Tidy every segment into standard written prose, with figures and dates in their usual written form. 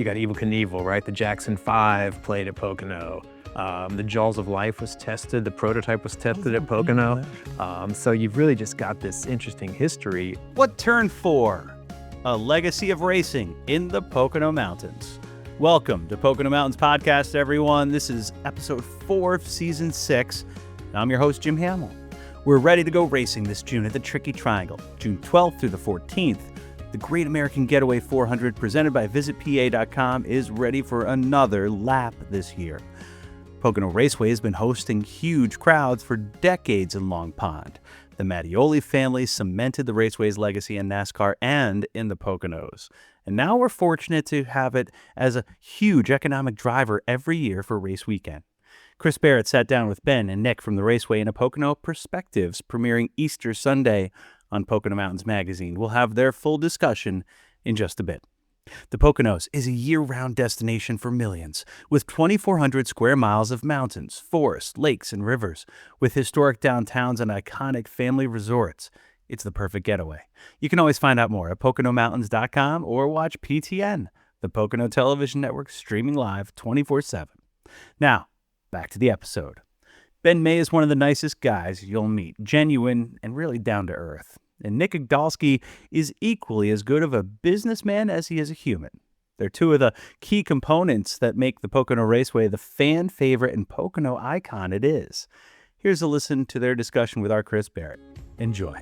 You got Evel Knievel, right? The Jackson 5 played at Pocono. The Jaws of Life was tested. The prototype was tested at Pocono. So you've really just got this interesting history. What turned 4? A legacy of racing in the Pocono Mountains. Welcome to Pocono Mountains Podcast, everyone. This is episode 4 of season 6. I'm your host, Jim Hamill. We're ready to go racing this June at the Tricky Triangle, June 12th through the 14th. The Great American Getaway 400, presented by VisitPA.com, is ready for another lap this year. Pocono Raceway has been hosting huge crowds for decades in Long Pond. The Mattioli family cemented the Raceway's legacy in NASCAR and in the Poconos. And now we're fortunate to have it as a huge economic driver every year for race weekend. Chris Barrett sat down with Ben and Nick from the Raceway in a Pocono Perspectives, premiering Easter Sunday on Pocono Mountains Magazine. We'll have their full discussion in just a bit. The Poconos is a year-round destination for millions, with 2,400 square miles of mountains, forests, lakes, and rivers, with historic downtowns and iconic family resorts. It's the perfect getaway. You can always find out more at PoconoMountains.com or watch PTN, the Pocono Television Network, streaming live 24/7. Now, back to the episode. Ben May is one of the nicest guys you'll meet, genuine and really down to earth. And Nick Igdalski is equally as good of a businessman as he is a human. They're two of the key components that make the Pocono Raceway the fan favorite and Pocono icon it is. Here's a listen to their discussion with our Chris Barrett. Enjoy.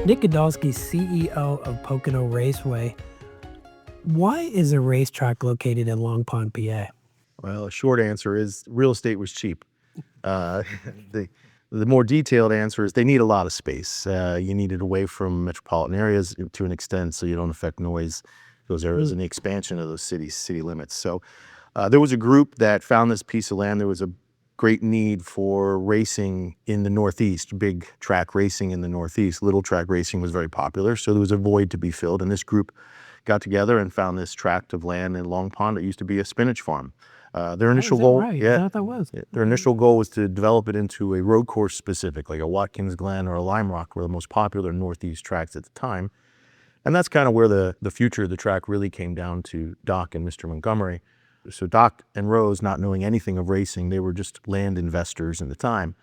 Nick Igdalski, CEO of Pocono Raceway. Why is a racetrack located in Long Pond, PA? Well, a short answer is real estate was cheap. The more detailed answer is they need a lot of space. You need it away from metropolitan areas to an extent so you don't affect noise, those areas, and the expansion of those city limits. So there was a group that found this piece of land. There was a great need for racing in the Northeast, big track racing in the Northeast. Little track racing was very popular, so there was a void to be filled. And this group got together and found this tract of land in Long Pond that used to be a spinach farm. Their initial goal, right? yeah, I thought that was. Their initial goal was to develop it into a road course specific, like a Watkins Glen or a Lime Rock, were the most popular Northeast tracks at the time. And that's kind of where the future of the track really came down to Doc and Mr. Montgomery. So Doc and Rose, not knowing anything of racing, they were just land investors in the time,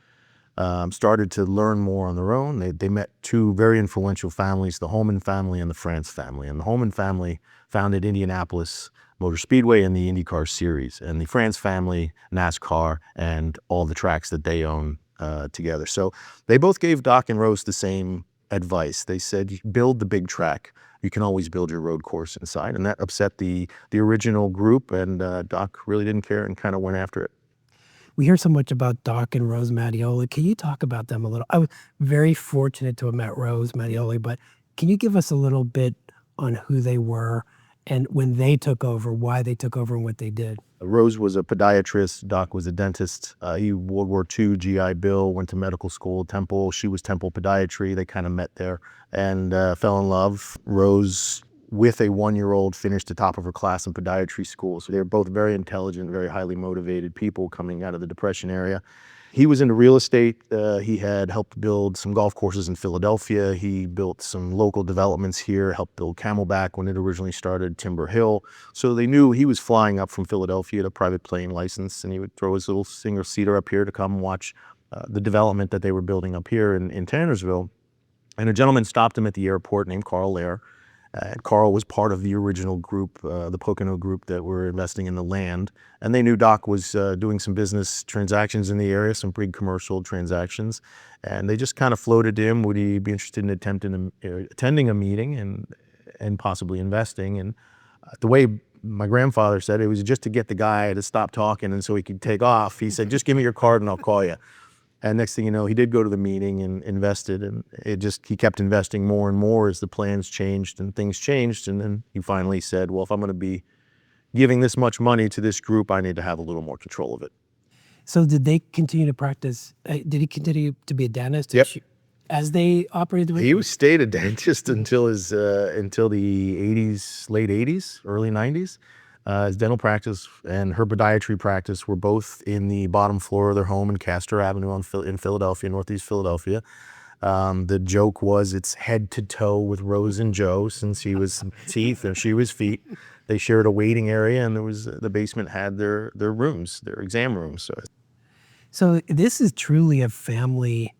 started to learn more on their own. They met two very influential families, the Holman family and the France family. And the Holman family founded Indianapolis Motor Speedway and the IndyCar Series, and the France family, NASCAR, and all the tracks that they own together. So they both gave Doc and Rose the same advice. They said, build the big track. You can always build your road course inside. And that upset the original group, and Doc really didn't care and kind of went after it. We hear so much about Doc and Rose Mattioli. Can you talk about them a little? I was very fortunate to have met Rose Mattioli, but can you give us a little bit on who they were and when they took over, why they took over and what they did? Rose was a podiatrist. Doc was a dentist. He World War II, GI Bill, went to medical school, Temple. She was Temple Podiatry. They kind of met there and fell in love. Rose, with a 1-year-old, finished the top of her class in podiatry school. So they were both very intelligent, very highly motivated people coming out of the Depression era. He was into real estate. He had helped build some golf courses in Philadelphia. He built some local developments here, helped build Camelback when it originally started, Timber Hill. So they knew he was flying up from Philadelphia, a private plane license, and he would throw his little single-seater up here to come and watch the development that they were building up here in Tannersville. And a gentleman stopped him at the airport named Carl Lair. Carl was part of the original group, the Pocono group that were investing in the land. And they knew Doc was doing some business transactions in the area, some big commercial transactions. And they just kind of floated to him, would he be interested in attending a meeting and possibly investing? And the way my grandfather said it was just to get the guy to stop talking and so he could take off. He said, just give me your card and I'll call you. And next thing you know, he did go to the meeting and invested, and he kept investing more and more as the plans changed and things changed. And then he finally said, well, if I'm going to be giving this much money to this group, I need to have a little more control of it. So did they continue to practice? Did he continue to be a dentist? Yep. As they operated? He stayed a dentist until the 80s, late 80s, early 90s. His dental practice and her podiatry practice were both in the bottom floor of their home in Castor Avenue in Philadelphia, Northeast Philadelphia. The joke was it's head to toe with Rose and Joe, since he was teeth and she was feet. They shared a waiting area, and the basement had their rooms, their exam rooms. So this is truly a family.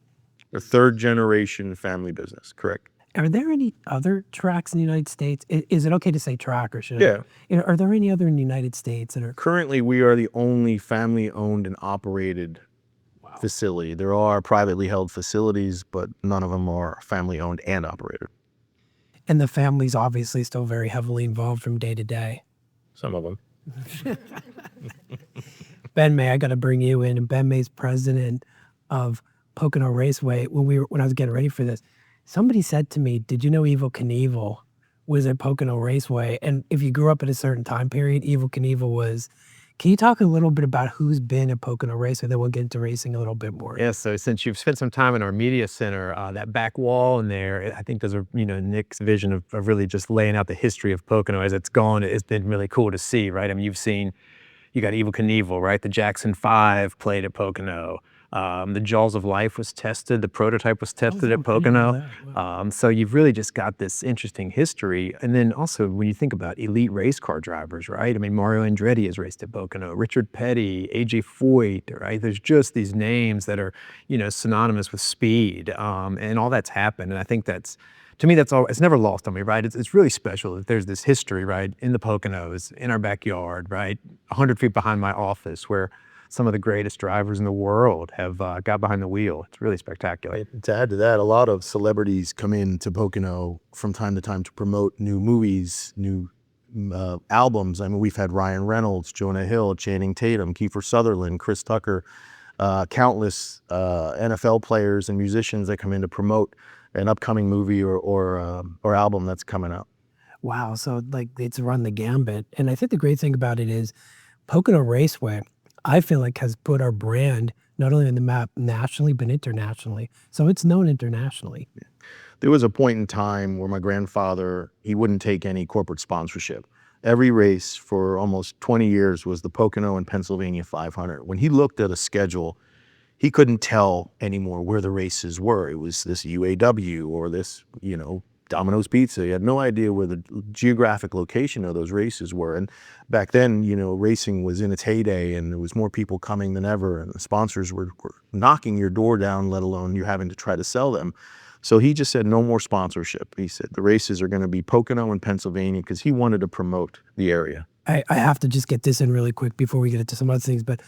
A third generation family business, correct? Are there any other tracks in the United States? Is it okay to say track, or should Yeah. Are there any other in the United States that are? Currently, we are the only family owned and operated facility. There are privately held facilities, but none of them are family owned and operated. And the family's obviously still very heavily involved from day to day. Some of them. Ben May, I got to bring you in. And Ben May's president of Pocono Raceway. When I was getting ready for this, somebody said to me, "Did you know Evel Knievel was at Pocono Raceway?" And if you grew up at a certain time period, Evel Knievel was. Can you talk a little bit about who's been at Pocono Raceway? Then we'll get into racing a little bit more. Yeah, so since you've spent some time in our media center, that back wall in there, I think there's Nick's vision of really just laying out the history of Pocono as it's gone. It's been really cool to see, right? I mean, you got Evel Knievel, right? The Jackson 5 played at Pocono. The Jaws of Life was tested. The prototype was tested at Pocono. So you've really just got this interesting history. And then also when you think about elite race car drivers, right? I mean, Mario Andretti has raced at Pocono, Richard Petty, AJ Foyt, right? There's just these names that are, synonymous with speed. And all that's happened. And I think to me, it's never lost on me, right? It's really special that there's this history, right, in the Poconos, in our backyard, right, 100 feet behind my office, where some of the greatest drivers in the world have got behind the wheel. It's really spectacular. To add to that, a lot of celebrities come into Pocono from time to time to promote new movies, new albums. I mean, we've had Ryan Reynolds, Jonah Hill, Channing Tatum, Kiefer Sutherland, Chris Tucker, countless NFL players and musicians that come in to promote an upcoming movie or album that's coming out. Wow. So it's run the gambit. And I think the great thing about it is Pocono Raceway, I feel like, has put our brand not only on the map nationally, but internationally. So it's known internationally. Yeah. There was a point in time where my grandfather, he wouldn't take any corporate sponsorship. Every race for almost 20 years was the Pocono and Pennsylvania 500. When he looked at a schedule, he couldn't tell anymore where the races were. It was this UAW or this, Domino's Pizza. He had no idea where the geographic location of those races were. And back then, racing was in its heyday, and there was more people coming than ever, and the sponsors were knocking your door down, let alone you having to try to sell them. So he just said no more sponsorship. He said the races are going to be Pocono and Pennsylvania, because he wanted to promote the area. I have to just get this in really quick before we get into some other things, but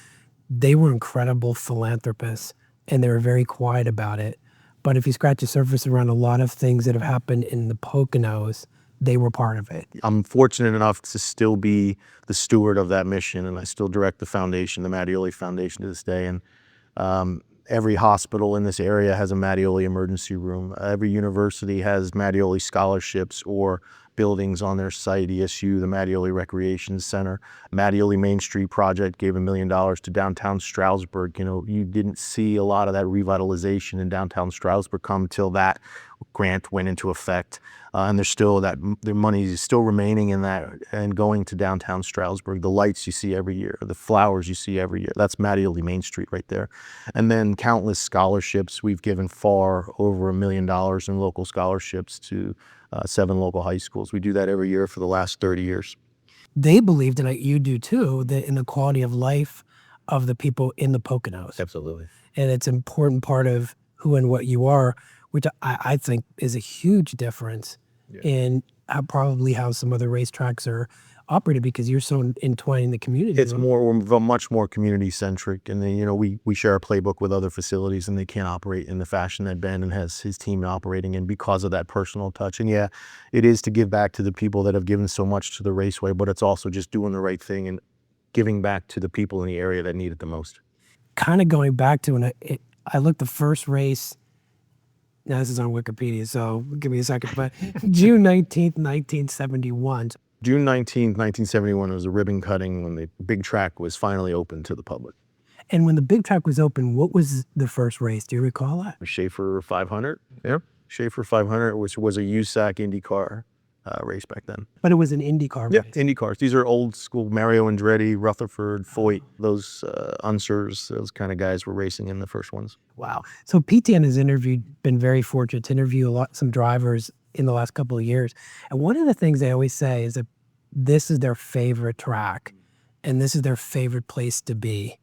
they were incredible philanthropists, and they were very quiet about it. But if you scratch the surface around a lot of things that have happened in the Poconos, they were part of it. I'm fortunate enough to still be the steward of that mission, and I still direct the foundation, the Mattioli Foundation, to this day. And every hospital in this area has a Mattioli emergency room. Every university has Mattioli scholarships or buildings on their site. ESU, the Mattioli Recreation Center. Mattioli Main Street Project gave $1 million to downtown Stroudsburg. You didn't see a lot of that revitalization in downtown Stroudsburg come till that grant went into effect. And their money is still remaining in that and going to downtown Stroudsburg. The lights you see every year, the flowers you see every year, that's Mattioli Main Street right there. And then countless scholarships. We've given far over $1 million in local scholarships to 7 local high schools. We do that every year for the last 30 years. They believed, and you do too, that in the quality of life of the people in the Poconos. Absolutely. And it's an important part of who and what you are, which I think is a huge difference in how some other racetracks are operated, because you're so entwined in the community. It's we're much more community centric, and then we share a playbook with other facilities, and they can't operate in the fashion that Ben and has his team operating in because of that personal touch. And yeah, it is to give back to the people that have given so much to the Raceway, but it's also just doing the right thing and giving back to the people in the area that need it the most. Kind of going back to when I looked the first race. Now this is on Wikipedia, so give me a second. But June 19th, 1971. June 19th, 1971 was a ribbon cutting when the big track was finally open to the public. And when the big track was open, what was the first race? Do you recall that? Schaefer 500. Yeah. Schaefer 500, which was a USAC Indy car. race back then. But it was an IndyCar Yeah, race. Indy cars. These are old school Mario Andretti, Rutherford, Foyt, those Unsers, those kind of guys were racing in the first ones. Wow. So PTN has been very fortunate to interview some drivers in the last couple of years. And one of the things they always say is that this is their favorite track and this is their favorite place to be.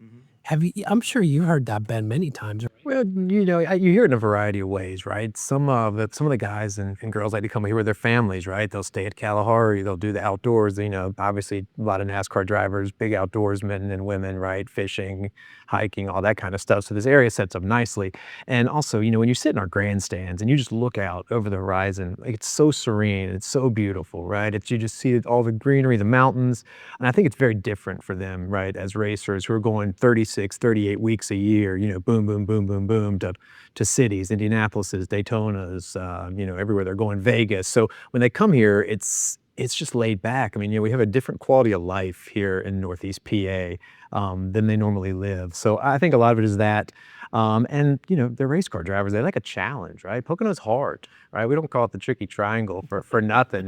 I'm sure you heard that, Ben, many times. Well, you hear it in a variety of ways, right? Some of the guys and girls like to come here with their families, right? They'll stay at Kalahari, they'll do the outdoors. Obviously a lot of NASCAR drivers, big outdoorsmen and women, right? Fishing, hiking, all that kind of stuff. So this area sets up nicely. And also, when you sit in our grandstands and you just look out over the horizon, like, it's so serene, it's so beautiful, right? You just see all the greenery, the mountains. And I think it's very different for them, right? As racers who are going 36, 38 weeks a year, boom, boom, boom, boom, boom, to cities, Indianapolis's, Daytona's, everywhere they're going, Vegas. So when they come here, it's just laid back. I mean, we have a different quality of life here in Northeast PA than they normally live. So I think a lot of it is that. And they're race car drivers. They like a challenge, right? Pocono's hard, right? We don't call it the tricky triangle for nothing,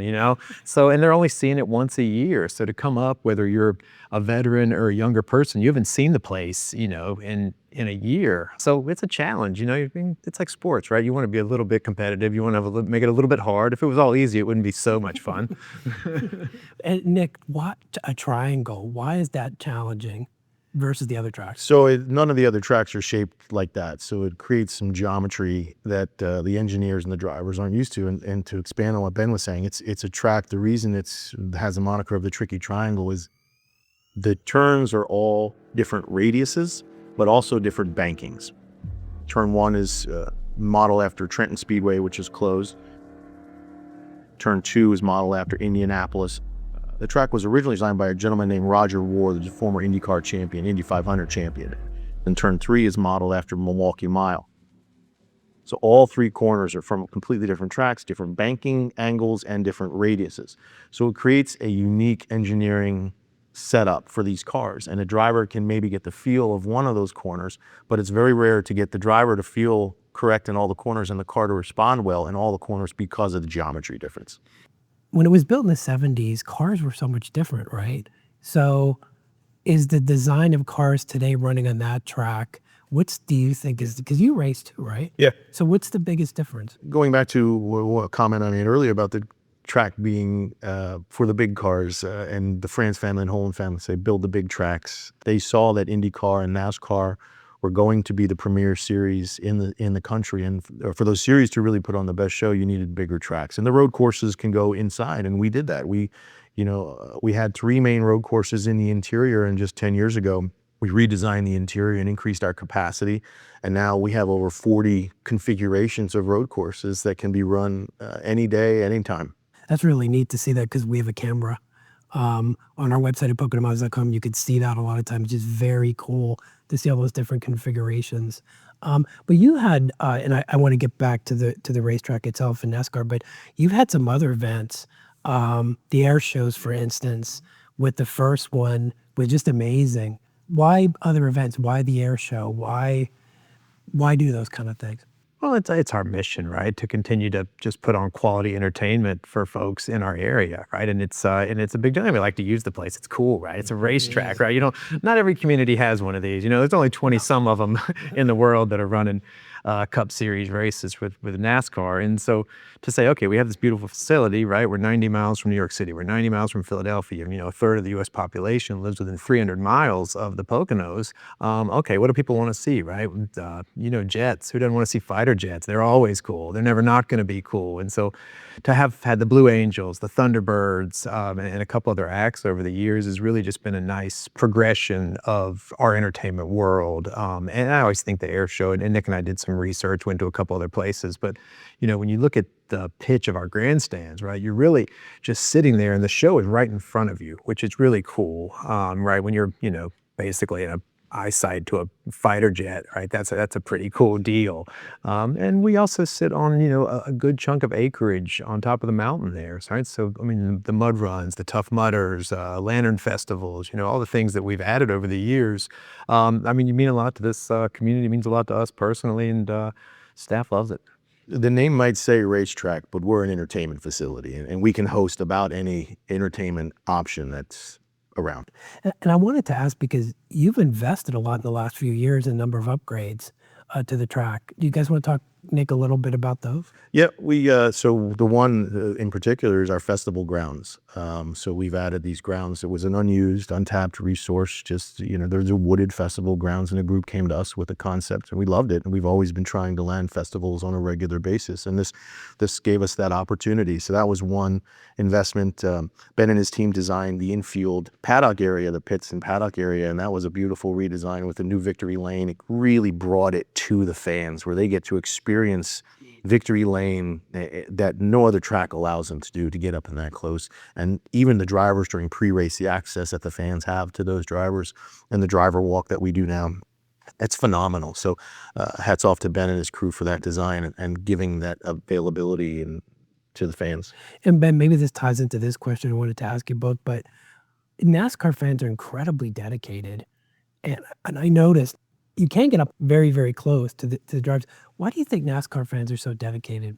So, and they're only seeing it once a year. So to come up, whether you're a veteran or a younger person, you haven't seen the place, in a year. So it's a challenge, it's like sports, right? You want to be a little bit competitive. You want to make it a little bit hard. If it was all easy, it wouldn't be so much fun. And Nick, what a triangle? Why is that challenging versus the other tracks? So none of the other tracks are shaped like that. So it creates some geometry that the engineers and the drivers aren't used to. And to expand on what Ben was saying, it's a track. The reason it has a moniker of the tricky triangle is the turns are all different radiuses, but also different bankings. Turn 1 is modeled after Trenton Speedway, which is closed. Turn 2 is modeled after Indianapolis. The track was originally designed by a gentleman named Roger Ward, the former IndyCar champion, Indy 500 champion. And turn 3 is modeled after Milwaukee Mile. So all 3 corners are from completely different tracks, different banking angles, and different radiuses. So it creates a unique engineering setup for these cars. And a driver can maybe get the feel of one of those corners, but it's very rare to get the driver to feel correct in all the corners and the car to respond well in all the corners because of the geometry difference. When it was built in the 70s, cars were so much different, right? So is the design of cars today running on that track, do you think is, because you race too, right? Yeah. So what's the biggest difference? Going back to a comment I made earlier about the track being for the big cars and the France family and Holland family say build the big tracks. They saw that IndyCar and NASCAR were going to be the premier series in the country, and for those series to really put on the best show, you needed bigger tracks. And the road courses can go inside, and we did that. We had 3 main road courses in the interior, and just 10 years ago, we redesigned the interior and increased our capacity. And now we have over 40 configurations of road courses that can be run any day, anytime. That's really neat to see that, because we have a camera on our website at poconos.com. You could see that a lot of times. Just very cool to see all those different configurations. But you had, and I want to get back to the racetrack itself in NASCAR, but you've had some other events, the air shows, for instance, with the first one was just amazing. Why other events? Why the air show? Why do those kind of things? Well, it's our mission, right, to continue to just put on quality entertainment for folks in our area, right? And it's a big deal. We like to use the place. It's cool, right? It's a racetrack, right? Not every community has one of these. There's only 20 some of them in the world that are running Cup Series races with NASCAR. And so to say, okay, we have this beautiful facility, right? We're 90 miles from New York City. We're 90 miles from Philadelphia. A third of the U.S. population lives within 300 miles of the Poconos. Okay, what do people want to see, right? Jets. Who doesn't want to see fighter jets? They're always cool. They're never not going to be cool. And so to have had the Blue Angels, the Thunderbirds, and a couple other acts over the years has really just been a nice progression of our entertainment world. And I always think the air show, and Nick and I did some research, went to a couple other places, but when you look at the pitch of our grandstands, right, you're really just sitting there and the show is right in front of you, which is really cool, right? When you're, basically in a eyesight to a fighter jet, right? That's a pretty cool deal. And we also sit on, a good chunk of acreage on top of the mountain there, right? So, the mud runs, the Tough Mudders, lantern festivals, all the things that we've added over the years. You mean a lot to this community, means a lot to us personally, and staff loves it. The name might say racetrack, but we're an entertainment facility, and we can host about any entertainment option that's around. And I wanted to ask because you've invested a lot in the last few years in a number of upgrades to the track. Do you guys want to talk, Nick, a little bit about those? Yeah, we so the one in particular is our festival grounds. So we've added these grounds. It was an unused, untapped resource. Just there's a wooded festival grounds, and a group came to us with a concept, and we loved it. And we've always been trying to land festivals on a regular basis, and this gave us that opportunity. So that was one investment. Ben and his team designed the infield paddock area, the pits and paddock area, and that was a beautiful redesign with a new victory lane. It really brought it to the fans, where they get to experience victory lane that no other track allows them to do, to get up in that close. And even the drivers during pre-race, the access that the fans have to those drivers, and the driver walk that we do now, it's phenomenal. So hats off to Ben and his crew for that design and giving that availability to the fans. And Ben, maybe this ties into this question I wanted to ask you both, but NASCAR fans are incredibly dedicated. And I noticed you can get up very, very close to the drivers. Why do you think NASCAR fans are so dedicated?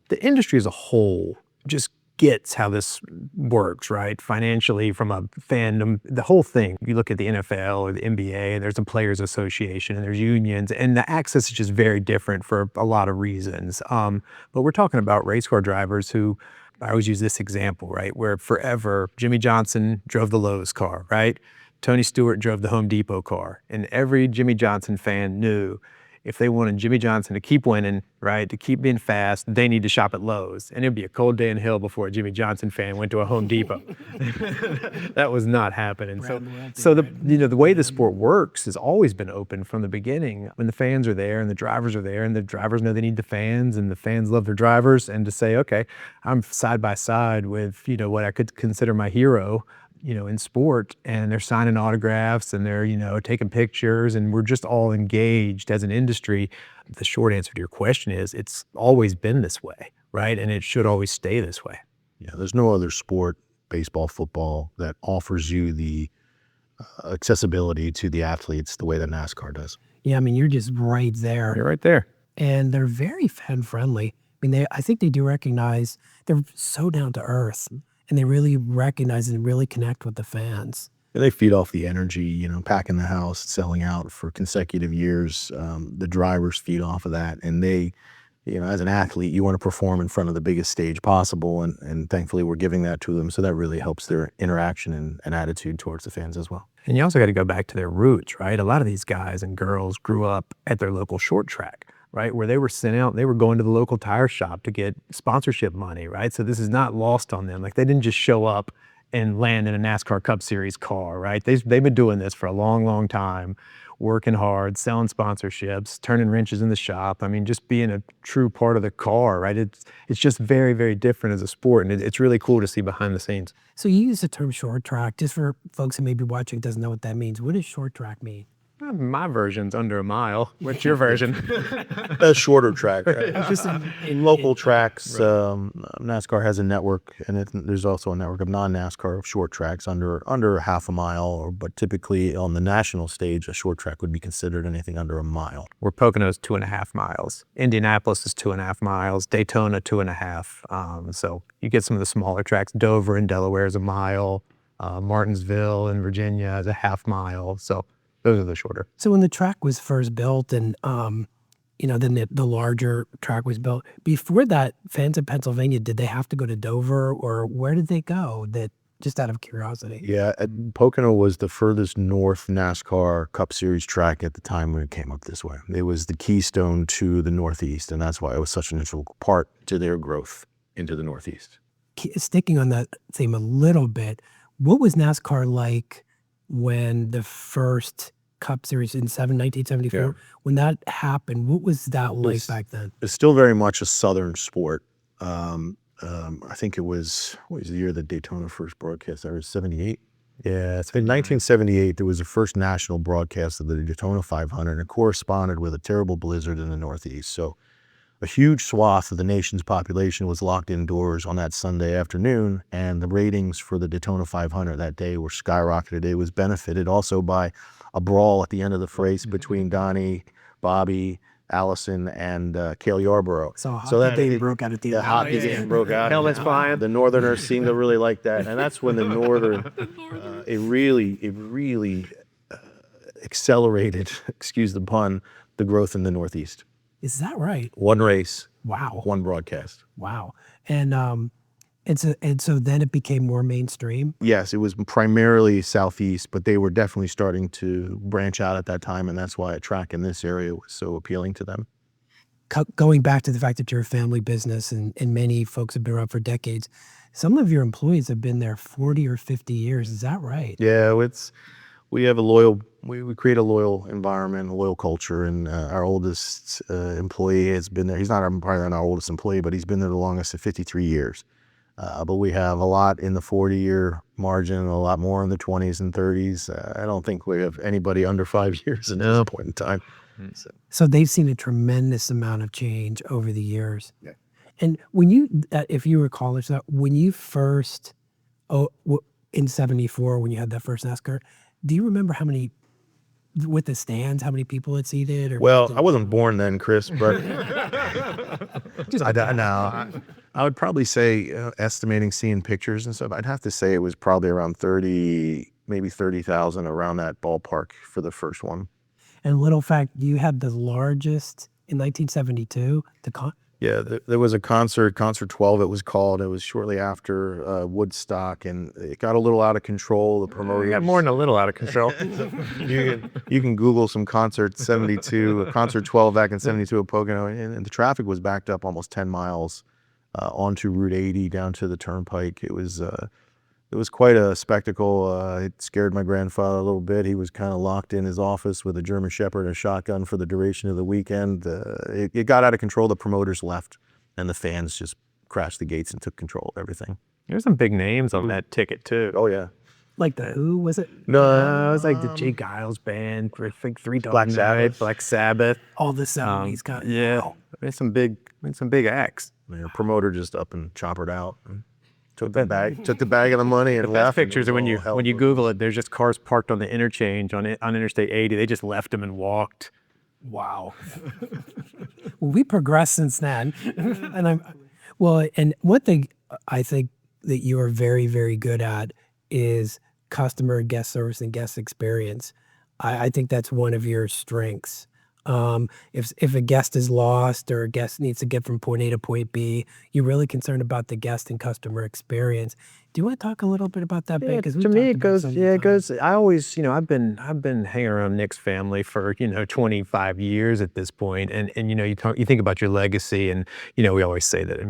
The industry as a whole just gets how this works, right? Financially, from a fandom, the whole thing. You look at the NFL or the NBA, and there's a players association, and there's unions, and the access is just very different for a lot of reasons. But we're talking about race car drivers who, I always use this example, right? Where forever, Jimmy Johnson drove the Lowe's car, right? Tony Stewart drove the Home Depot car, and every Jimmy Johnson fan knew if they wanted Jimmy Johnson to keep winning, right, to keep being fast, they need to shop at Lowe's. And it'd be a cold day in hell before a Jimmy Johnson fan went to a Home Depot. That was not happening. So the way the sport works has always been open from the beginning. When the fans are there and the drivers are there, and the drivers know they need the fans, and the fans love their drivers, and to say, okay, I'm side by side with what I could consider my hero, in sport, and they're signing autographs, and they're, taking pictures, and we're just all engaged as an industry. The short answer to your question is it's always been this way, right? And it should always stay this way. Yeah, there's no other sport, baseball, football, that offers you the accessibility to the athletes the way that NASCAR does. Yeah, I mean, you're just right there. You're right there. And they're very fan-friendly. I mean, I think they do recognize they're so down to earth. And they really recognize and really connect with the fans. They feed off the energy, packing the house, selling out for consecutive years. The drivers feed off of that. And they, as an athlete, you want to perform in front of the biggest stage possible. And thankfully, we're giving that to them. So that really helps their interaction and attitude towards the fans as well. And you also got to go back to their roots, right? A lot of these guys and girls grew up at their local short track, right? Where they were sent out, they were going to the local tire shop to get sponsorship money, right? So this is not lost on them. Like, they didn't just show up and land in a NASCAR Cup Series car, right? They've been doing this for a long, long time, working hard, selling sponsorships, turning wrenches in the shop. I mean, just being a true part of the car, right? It's just very, very different as a sport, and it's really cool to see behind the scenes. So you use the term short track. Just for folks who may be watching doesn't know what that means. What does short track mean? My version's under a mile. What's your version? A shorter track. Just in local tracks, NASCAR has a network, and there's also a network of non-NASCAR short tracks under half a mile. But typically on the national stage, a short track would be considered anything under a mile. Where Poconos 2.5 miles. Indianapolis is 2.5 miles. Daytona 2.5. So you get some of the smaller tracks. Dover in Delaware is a mile. Martinsville in Virginia is a half mile. So those are the shorter. So when the track was first built and, then the larger track was built, before that, fans in Pennsylvania, did they have to go to Dover, or where did they go? Just out of curiosity. Yeah, Pocono was the furthest north NASCAR Cup Series track at the time when it came up this way. It was the keystone to the Northeast, and that's why it was such an integral part to their growth into the Northeast. Sticking on that theme a little bit, what was NASCAR like when the first Cup Series in 1974, Yeah. when that happened? What was that like back then? It's still very much a Southern sport. I think it was, what was the year that Daytona first broadcast? That was 78. Yeah, it's in 1978, there was the first national broadcast of the Daytona 500, and it corresponded with a terrible blizzard in the Northeast. So a huge swath of the nation's population was locked indoors on that Sunday afternoon, and the ratings for the Daytona 500 that day were skyrocketed. It was benefited also by a brawl at the end of the race between Donnie, Bobby, Allison and Cale Yarborough. So So that they broke out at the the end. hockey game broke out. Helmets flying. The Northerners seem to really like that, and that's when the Northern it really accelerated. Excuse the pun. The growth in the Northeast. Is that right? One race, Wow. one broadcast. Wow. And so then it became more mainstream. Yes, it was primarily Southeast, but they were definitely starting to branch out at that time, and that's why a track in this area was so appealing to them. Going back to the fact that you're a family business and many folks have been around for decades, some of your employees have been there 40 or 50 years. Is that right? Yeah, we have we create a loyal environment, a loyal culture, and our oldest employee has been there. He's not probably not our oldest employee, but he's been there the longest at 53 years. But we have a lot in the 40-year margin, a lot more in the 20s and 30s. I don't think we have anybody under 5 years at this point in time. So they've seen a tremendous amount of change over the years. Yeah. And when you, if you recall, when you first, in '74, when you had that first NASCAR, do you remember how many, with the stands, how many people it seated? Or Well, I wasn't born then, Chris, but I would probably say, estimating, seeing pictures and stuff, I'd have to say it was probably around 30, maybe 30,000, around that ballpark for the first one. And little fact, you had the largest in 1972. Yeah, there was a concert 12 it was called. It was shortly after Woodstock, and it got a little out of control. The promoter got more than a little out of control. you can Google some concert 72, concert 12 back in 72 at Pocono, and the traffic was backed up almost 10 miles onto Route 80 down to the turnpike. It was quite a spectacle. It scared my grandfather a little bit. He was kind of locked in his office with a German Shepherd and a shotgun for the duration of the weekend. It got out of control. The promoters left, and the fans just crashed the gates and took control of everything. There's some big names on that ticket too. Oh, yeah. Like the Who, was it? No, it was like the Jay Giles band, I think Three Dog Black Night, Sabbath. Black Sabbath. All the 70s. Yeah, Wow. there's some big acts. The promoter just up and choppered out. And took the bag of the money and The left. best pictures are when you Hell, Google it. There's just cars parked on the interchange on Interstate 80. They just left them and walked. Wow. Well, we progressed since then. And one thing I think that you are very, very good at is customer and guest service and guest experience. I think that's one of your strengths. If a guest is lost or a guest needs to get from point A to point B, you're really concerned about the guest and customer experience. Do you want to talk a little bit about that, Ben? Yeah, 'Cause to me, it goes. it goes. I always, I've been hanging around Nick's family for 25 years at this point, and you think about your legacy, and we always say that.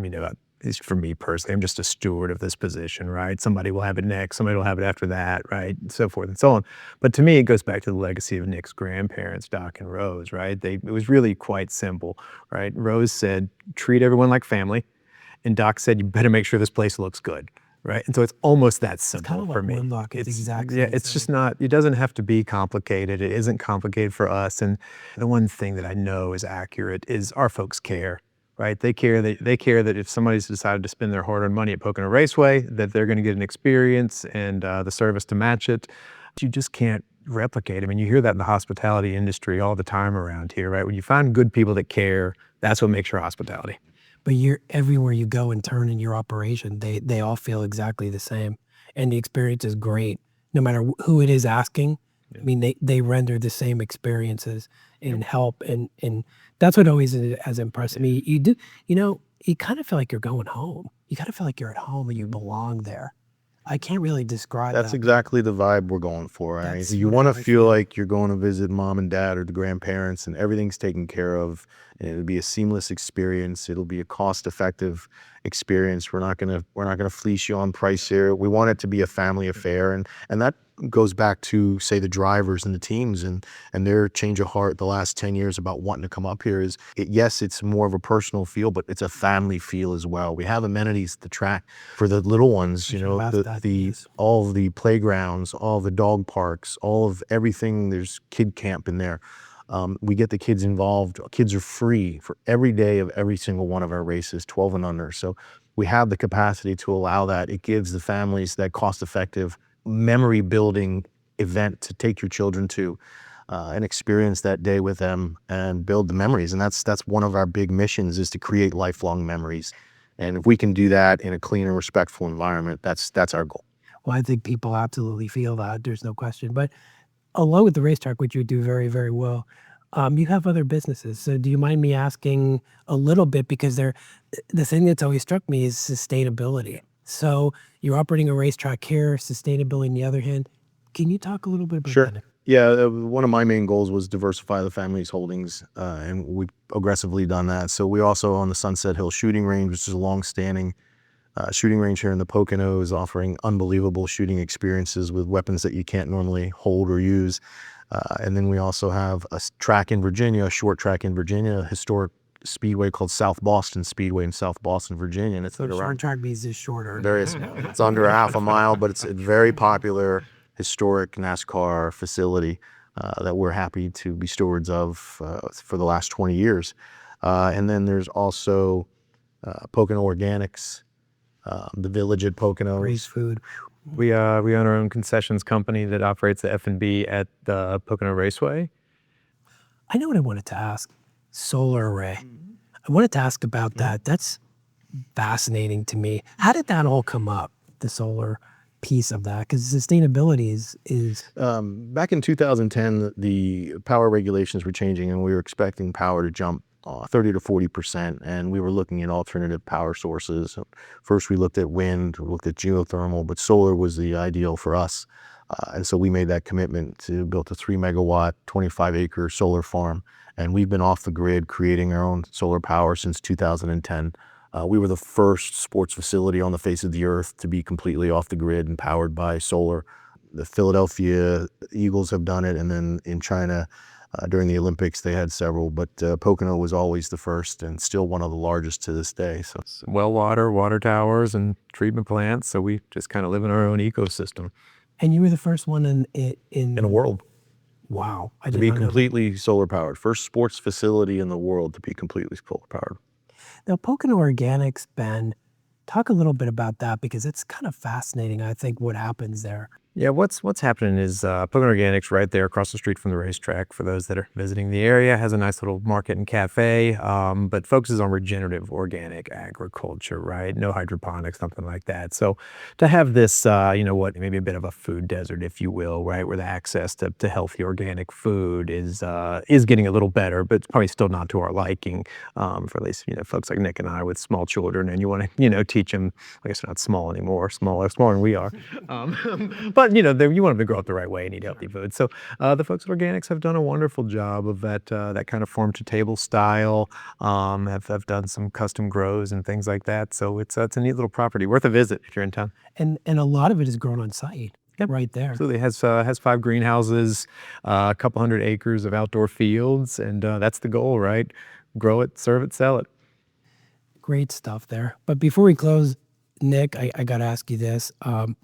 At least for me personally, I'm just a steward of this position, right? Somebody will have it next, somebody will have it after that, right? And so forth and so on. But to me, it goes back to the legacy of Nick's grandparents, Doc and Rose, right? It was really quite simple, right? Rose said, treat everyone like family. And Doc said, you better make sure this place looks good, right? And so it's almost that simple kind of for like me. Winlock is exactly Yeah, the it's same. just not, it doesn't have to be complicated. It isn't complicated for us. And the one thing that I know is accurate is our folks care. Right, they care that if somebody's decided to spend their hard-earned money at Pocono Raceway, that they're going to get an experience and the service to match it. You just can't replicate. You hear that in the hospitality industry all the time around here, right? When you find good people that care, that's what makes your hospitality. But everywhere you go and turn in your operation, they all feel exactly the same, and the experience is great, no matter who it is asking. Yeah. They render the same experiences and help, and that's what always has impressed me. You do, you kind of feel like you're going home. You kind of feel like you're at home and you belong there. I can't really describe That's that. exactly the vibe we're going for. You want to feel like you're going to visit mom and dad or the grandparents, and everything's taken care of, and it'll be a seamless experience. It'll be a cost-effective experience. We're not gonna fleece you on price here. We want it to be a family affair, and that goes back to, say, the drivers and the teams and their change of heart the last 10 years about wanting to come up here. Yes, it's more of a personal feel, but it's a family feel as well. We have amenities at the track for the little ones, all of the playgrounds, all the dog parks, all of everything. There's kid camp in there. We get the kids involved. Kids are free for every day of every single one of our races, 12 and under. So we have the capacity to allow that. It gives the families that cost-effective memory building event to take your children to. and experience that day with them and build the memories. And that's one of our big missions, is to create lifelong memories. And if we can do that in a clean and respectful environment, that's our goal. Well, I think people absolutely feel that. There's no question. But along with the racetrack, which you do very, very well, you have other businesses. So do you mind me asking a little bit, because the thing that's always struck me is sustainability. So you're operating a racetrack here, sustainability on the other hand. Can you talk a little bit about that? Yeah, one of my main goals was diversify the family's holdings, and we've aggressively done that. So we also own the Sunset Hill Shooting Range, which is a long-standing shooting range here in the Poconos, offering unbelievable shooting experiences with weapons that you can't normally hold or use. And then we also have a track in Virginia, a short track in Virginia, a historic speedway called South Boston Speedway in South Boston, Virginia. And it's So short track means is shorter. very small. It's under a half a mile, but it's a very popular historic NASCAR facility that we're happy to be stewards of for the last 20 years. And then there's also Pocono Organics, the village at Poconos. Race food. We own our own concessions company that operates the F&B at the Pocono Raceway. I know what I wanted to ask. Solar array. I wanted to ask about that. That's fascinating to me. How did that all come up, the solar piece of that? Because sustainability is back in 2010, the power regulations were changing, and we were expecting power to jump 30 to 40%, and we were looking at alternative power sources. First, we looked at wind, we looked at geothermal, but solar was the ideal for us. And so we made that commitment to build a 3 megawatt, 25-acre solar farm. And we've been off the grid creating our own solar power since 2010. We were the first sports facility on the face of the earth to be completely off the grid and powered by solar. The Philadelphia Eagles have done it, and then in China, during the Olympics, they had several, but Pocono was always the first and still one of the largest to this day. So Well water towers, and treatment plants. So we just kind of live in our own ecosystem. And you were the first one in the world Wow. I to did be not know. completely solar powered. First sports facility in the world to be completely solar powered. Now, Pocono Organics, Ben, talk a little bit about that, because it's kind of fascinating, I think, what happens there. Yeah, what's happening is Pocono Organics, right there across the street from the racetrack, for those that are visiting the area, has a nice little market and cafe, but focuses on regenerative organic agriculture, right? No hydroponics, nothing like that. So to have this, maybe a bit of a food desert, if you will, right, where the access to healthy organic food is getting a little better, but it's probably still not to our liking, for at least, folks like Nick and I with small children, and you want to, teach them, I guess they're not small anymore, smaller than we are. But you want them to grow up the right way and eat healthy food. So the folks at Organics have done a wonderful job of that kind of farm to table style. Have done some custom grows and things like that. So it's a neat little property, worth a visit if you're in town. And a lot of it is grown on site. Yep. Right there. Absolutely. It has 5 greenhouses, a couple hundred acres of outdoor fields, and that's the goal, right? Grow it, serve it, sell it. Great stuff there. But before we close, Nick, I got to ask you this.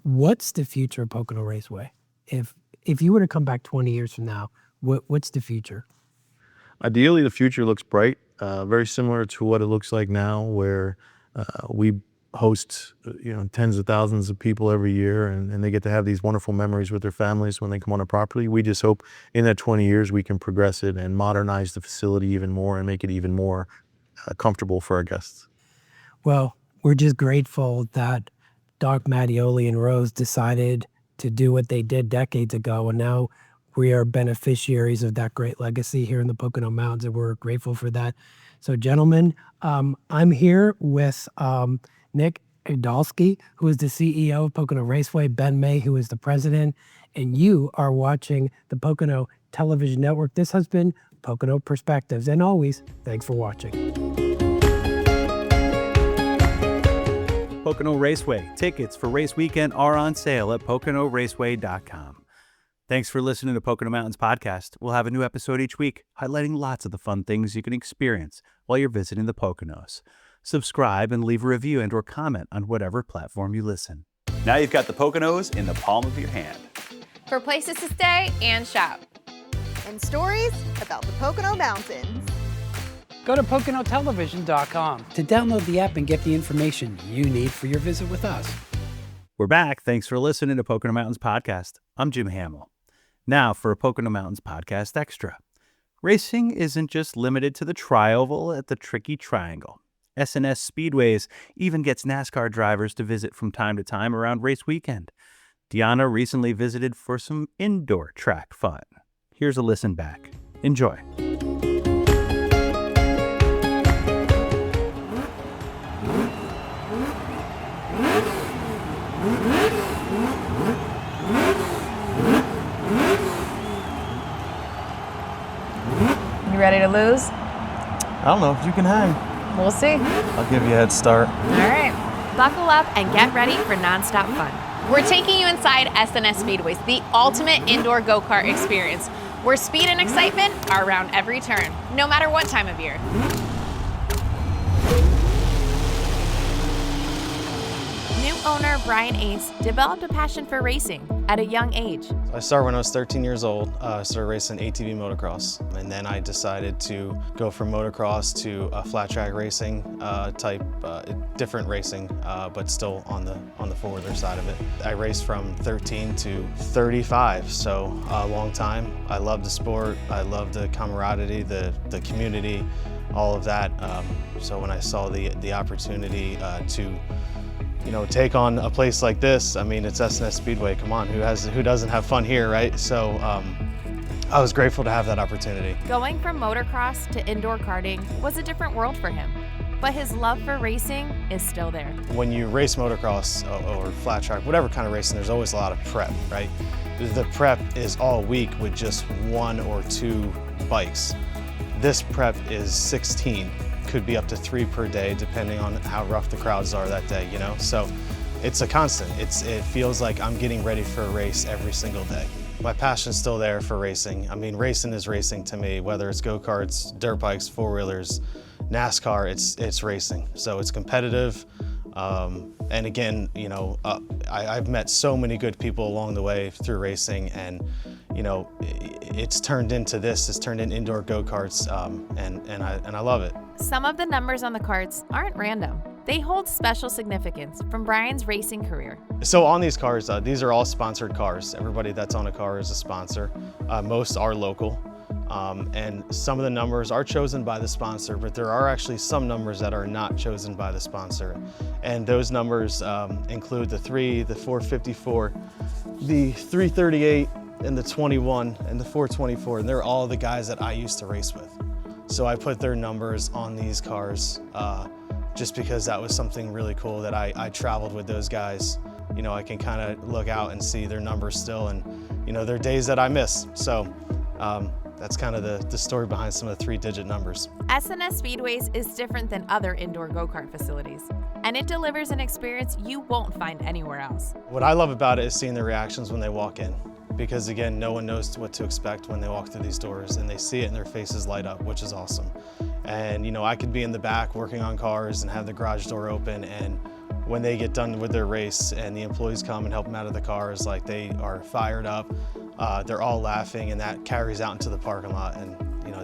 What's the future of Pocono Raceway? If you were to come back 20 years from now, what's the future? Ideally, the future looks bright, very similar to what it looks like now, where we host tens of thousands of people every year, and they get to have these wonderful memories with their families when they come on a property. We just hope in that 20 years we can progress it and modernize the facility even more and make it even more comfortable for our guests. Well, we're just grateful that Doc Mattioli and Rose decided to do what they did decades ago, and now we are beneficiaries of that great legacy here in the Pocono Mountains, and we're grateful for that. So, gentlemen, I'm here with Nick Idalski, who is the CEO of Pocono Raceway, Ben May, who is the president, and you are watching the Pocono Television Network. This has been Pocono Perspectives, and always, thanks for watching. Pocono Raceway. Tickets for race weekend are on sale at PoconoRaceway.com. Thanks for listening to Pocono Mountains Podcast. We'll have a new episode each week, highlighting lots of the fun things you can experience while you're visiting the Poconos. Subscribe and leave a review and/or comment on whatever platform you listen. Now you've got the Poconos in the palm of your hand. For places to stay and shop. And stories about the Pocono Mountains. Go to PoconoTelevision.com to download the app and get the information you need for your visit with us. We're back. Thanks for listening to Pocono Mountains Podcast. I'm Jim Hamill. Now for a Pocono Mountains Podcast Extra. Racing isn't just limited to the tri-oval at the Tricky Triangle. S&S Speedways even gets NASCAR drivers to visit from time to time around race weekend. Deanna recently visited for some indoor track fun. Here's a listen back. Enjoy. You ready to lose? I don't know if you can hang. We'll see. I'll give you a head start. All right. Buckle up and get ready for nonstop fun. We're taking you inside S&S Speedways, the ultimate indoor go-kart experience, where speed and excitement are around every turn, no matter what time of year. New owner Brian Ace developed a passion for racing at a young age. I started when I was 13 years old. I started racing ATV motocross, and then I decided to go from motocross to flat track racing type, different racing, but still on the four-wheeler side of it. I raced from 13 to 35, so a long time. I love the sport. I love the camaraderie, the community, all of that. So when I saw the opportunity to take on a place like this, I mean, it's S&S Speedway. Come on, who doesn't have fun here, right? So I was grateful to have that opportunity. Going from motocross to indoor karting was a different world for him, but his love for racing is still there. When you race motocross or flat track, whatever kind of racing, there's always a lot of prep, right? The prep is all week with just 1 or 2 bikes. This prep is 16. Could be up to 3 per day, depending on how rough the crowds are that day, So it's a constant. It feels like I'm getting ready for a race every single day. My passion's still there for racing. I mean, racing is racing to me, whether it's go-karts, dirt bikes, four-wheelers, NASCAR, it's racing. So it's competitive. And again, I've met so many good people along the way through racing, and it's turned into this. It's turned into indoor go-karts, and I love it. Some of the numbers on the carts aren't random. They hold special significance from Brian's racing career. So on these cars, these are all sponsored cars. Everybody that's on a car is a sponsor. Most are local. And some of the numbers are chosen by the sponsor, but there are actually some numbers that are not chosen by the sponsor. And those numbers include the 3, the 454, the 338, and the 21, and the 424. And they're all the guys that I used to race with. So I put their numbers on these cars just because that was something really cool that I traveled with those guys. I can kind of look out and see their numbers still, and there are days that I miss. So that's kind of the story behind some of the 3-digit numbers. S&S Speedways is different than other indoor go-kart facilities, and it delivers an experience you won't find anywhere else. What I love about it is seeing the reactions when they walk in. Because again, no one knows what to expect when they walk through these doors, and they see it and their faces light up, which is awesome. And I could be in the back working on cars and have the garage door open, and when they get done with their race and the employees come and help them out of the cars, like, they are fired up, they're all laughing, and that carries out into the parking lot, and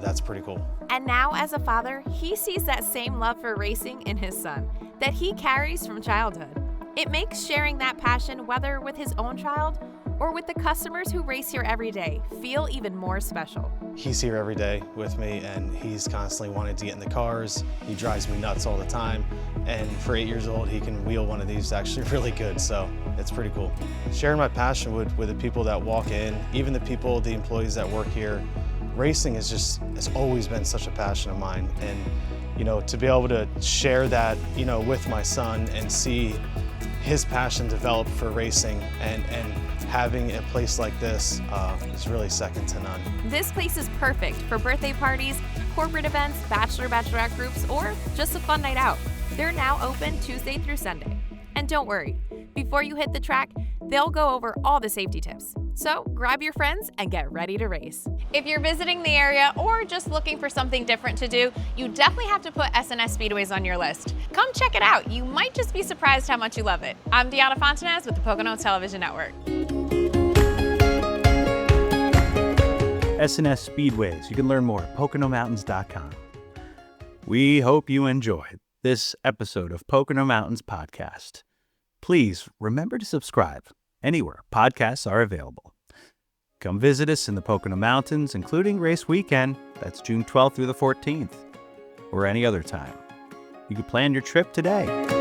that's pretty cool. And now as a father, he sees that same love for racing in his son that he carries from childhood. It makes sharing that passion, whether with his own child or with the customers who race here every day, feel even more special. He's here every day with me, and he's constantly wanting to get in the cars. He drives me nuts all the time, and for 8 years old, he can wheel one of these actually really good, so it's pretty cool. Sharing my passion with the people that walk in, even the employees that work here, racing has always been such a passion of mine, and to be able to share that, with my son and see his passion develop for racing and having a place like this is really second to none. This place is perfect for birthday parties, corporate events, bachelorette groups, or just a fun night out. They're now open Tuesday through Sunday. And don't worry, before you hit the track, they'll go over all the safety tips. So grab your friends and get ready to race. If you're visiting the area or just looking for something different to do, you definitely have to put S&S Speedways on your list. Come check it out. You might just be surprised how much you love it. I'm Deanna Fontanez with the Pocono Television Network. S&S Speedways. You can learn more at PoconoMountains.com. We hope you enjoyed this episode of Pocono Mountains Podcast. Please remember to subscribe anywhere podcasts are available. Come visit us in the Pocono Mountains, including race weekend. That's June 12th through the 14th, or any other time. You can plan your trip today.